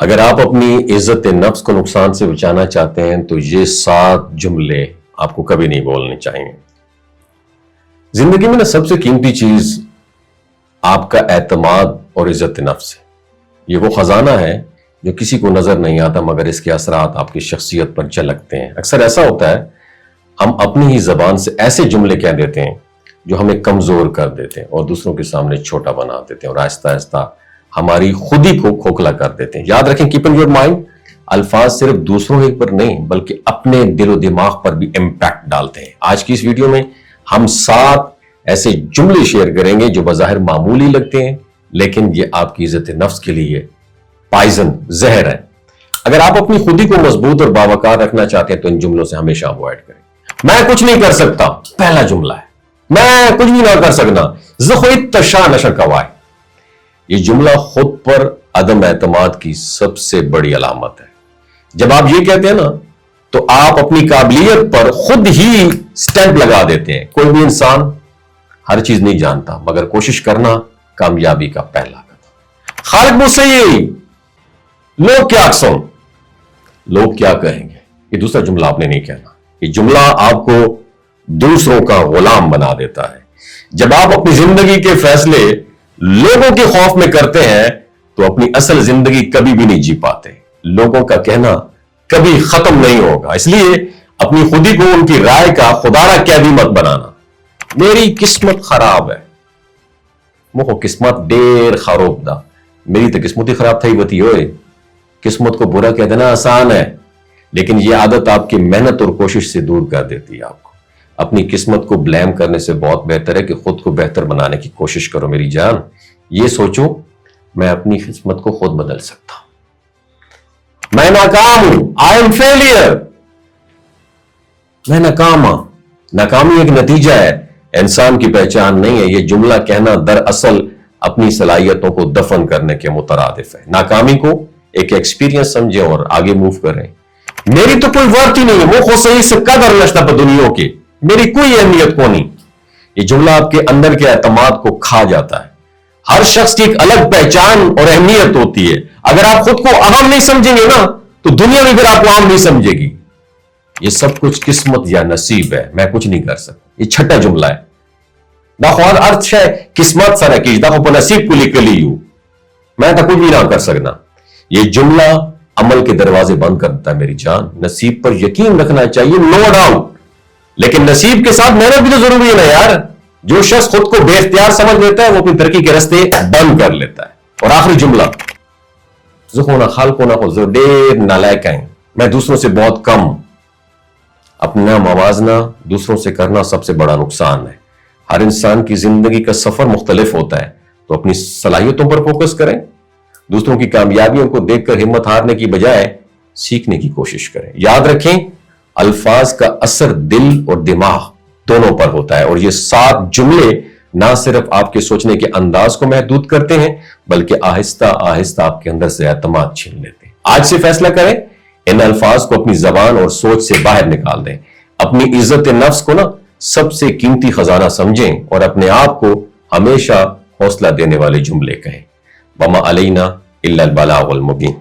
اگر آپ اپنی عزت نفس کو نقصان سے بچانا چاہتے ہیں تو یہ 7 جملے آپ کو کبھی نہیں بولنے چاہیے۔ زندگی میں سب سے قیمتی چیز آپ کا اعتماد اور عزت نفس ہے۔ یہ وہ خزانہ ہے جو کسی کو نظر نہیں آتا مگر اس کے اثرات آپ کی شخصیت پر جھلکتے ہیں۔ اکثر ایسا ہوتا ہے ہم اپنی ہی زبان سے ایسے جملے کہہ دیتے ہیں جو ہمیں کمزور کر دیتے ہیں اور دوسروں کے سامنے چھوٹا بنا دیتے ہیں اور آہستہ آہستہ ہماری خودی کو کھوکھلا کر دیتے ہیں۔ یاد رکھیں، کیپ ان یور مائنڈ، الفاظ صرف دوسروں ہی پر نہیں بلکہ اپنے دل و دماغ پر بھی امپیکٹ ڈالتے ہیں۔ آج کی اس ویڈیو میں ہم 7 ایسے جملے شیئر کریں گے جو بظاہر معمولی لگتے ہیں لیکن یہ آپ کی عزت نفس کے لیے پائزن، زہر ہے۔ اگر آپ اپنی خودی کو مضبوط اور باوقار رکھنا چاہتے ہیں تو ان جملوں سے ہمیشہ اوائڈ کریں۔ میں کچھ نہیں کر سکتا، پہلا جملہ ہے۔ میں کچھ بھی نہ کر سکنا، زخویت تشا نشر کوائے۔ یہ جملہ خود پر عدم اعتماد کی سب سے بڑی علامت ہے۔ جب آپ یہ کہتے ہیں نا تو آپ اپنی قابلیت پر خود ہی سٹیمپ لگا دیتے ہیں۔ کوئی بھی انسان ہر چیز نہیں جانتا مگر کوشش کرنا کامیابی کا پہلا قدم۔ خالق مجھ سے یہی، لوگ کیا اکسوں، لوگ کیا کہیں گے، یہ دوسرا جملہ آپ نے نہیں کہنا۔ یہ جملہ آپ کو دوسروں کا غلام بنا دیتا ہے۔ جب آپ اپنی زندگی کے فیصلے لوگوں کے خوف میں کرتے ہیں تو اپنی اصل زندگی کبھی بھی نہیں جی پاتے۔ لوگوں کا کہنا کبھی ختم نہیں ہوگا، اس لیے اپنی خودی کو ان کی رائے کا خدارہ قیدی مت بنانا۔ میری قسمت خراب ہے، مخو قسمت دیر خراب دا، میری تو قسمت ہی خراب تھی بتی ہوئے۔ قسمت کو برا کہہ دینا آسان ہے لیکن یہ عادت آپ کی محنت اور کوشش سے دور کر دیتی ہے۔ آپ کو اپنی قسمت کو بلیم کرنے سے بہت بہتر ہے کہ خود کو بہتر بنانے کی کوشش کرو۔ میری جان، یہ سوچو میں اپنی قسمت کو خود بدل سکتا ہوں۔ میں ناکام ہوں، آئی ایم فیلئر، میں ناکام ہوں۔ ناکامی ایک نتیجہ ہے، انسان کی پہچان نہیں ہے۔ یہ جملہ کہنا دراصل اپنی صلاحیتوں کو دفن کرنے کے مترادف ہے۔ ناکامی کو ایک ایکسپیرینس سمجھیں اور آگے موو کریں۔ میری تو کوئی ورت ہی نہیں ہے، وہ خود صحیح سے قدر نشتا پر دنیا کی، میری کوئی اہمیت کو نہیں۔ یہ جملہ آپ کے اندر کے اعتماد کو کھا جاتا ہے۔ ہر شخص کی ایک الگ پہچان اور اہمیت ہوتی ہے۔ اگر آپ خود کو اہم نہیں سمجھیں گے نا تو دنیا میں پھر آپ کو اہم نہیں سمجھے گی۔ یہ سب کچھ قسمت یا نصیب ہے، میں کچھ نہیں کر سکتا۔ یہ چھٹا جملہ ہے۔ داخوان ارتھ ہے قسمت سارا کیج داخو پر نصیب کو لکھ لیو، میں تو کچھ بھی نہ کر سکنا۔ یہ جملہ عمل کے دروازے بند کرتا ہے۔ میری جان، نصیب پر یقین رکھنا چاہیے، نو ڈاؤٹ، لیکن نصیب کے ساتھ محنت بھی تو ضروری ہے نا یار۔ جو شخص خود کو بے اختیار سمجھ لیتا ہے وہ اپنی ترقی کے راستے بند کر لیتا ہے۔ اور آخری جملہ، زخونا خالقونا کو زردیر نالائق ہیں، میں دوسروں سے بہت کم۔ اپنا موازنہ دوسروں سے کرنا سب سے بڑا نقصان ہے۔ ہر انسان کی زندگی کا سفر مختلف ہوتا ہے تو اپنی صلاحیتوں پر فوکس کریں۔ دوسروں کی کامیابیوں کو دیکھ کر ہمت ہارنے کی بجائے سیکھنے کی کوشش کریں۔ یاد رکھیں، الفاظ کا اثر دل اور دماغ دونوں پر ہوتا ہے اور یہ 7 جملے نہ صرف آپ کے سوچنے کے انداز کو محدود کرتے ہیں بلکہ آہستہ آہستہ آپ کے اندر سے اعتماد چھین لیتے ہیں۔ آج سے فیصلہ کریں، ان الفاظ کو اپنی زبان اور سوچ سے باہر نکال دیں۔ اپنی عزت نفس کو نا سب سے قیمتی خزانہ سمجھیں اور اپنے آپ کو ہمیشہ حوصلہ دینے والے جملے کہیں۔ وما علینا الا البلاغ المبین۔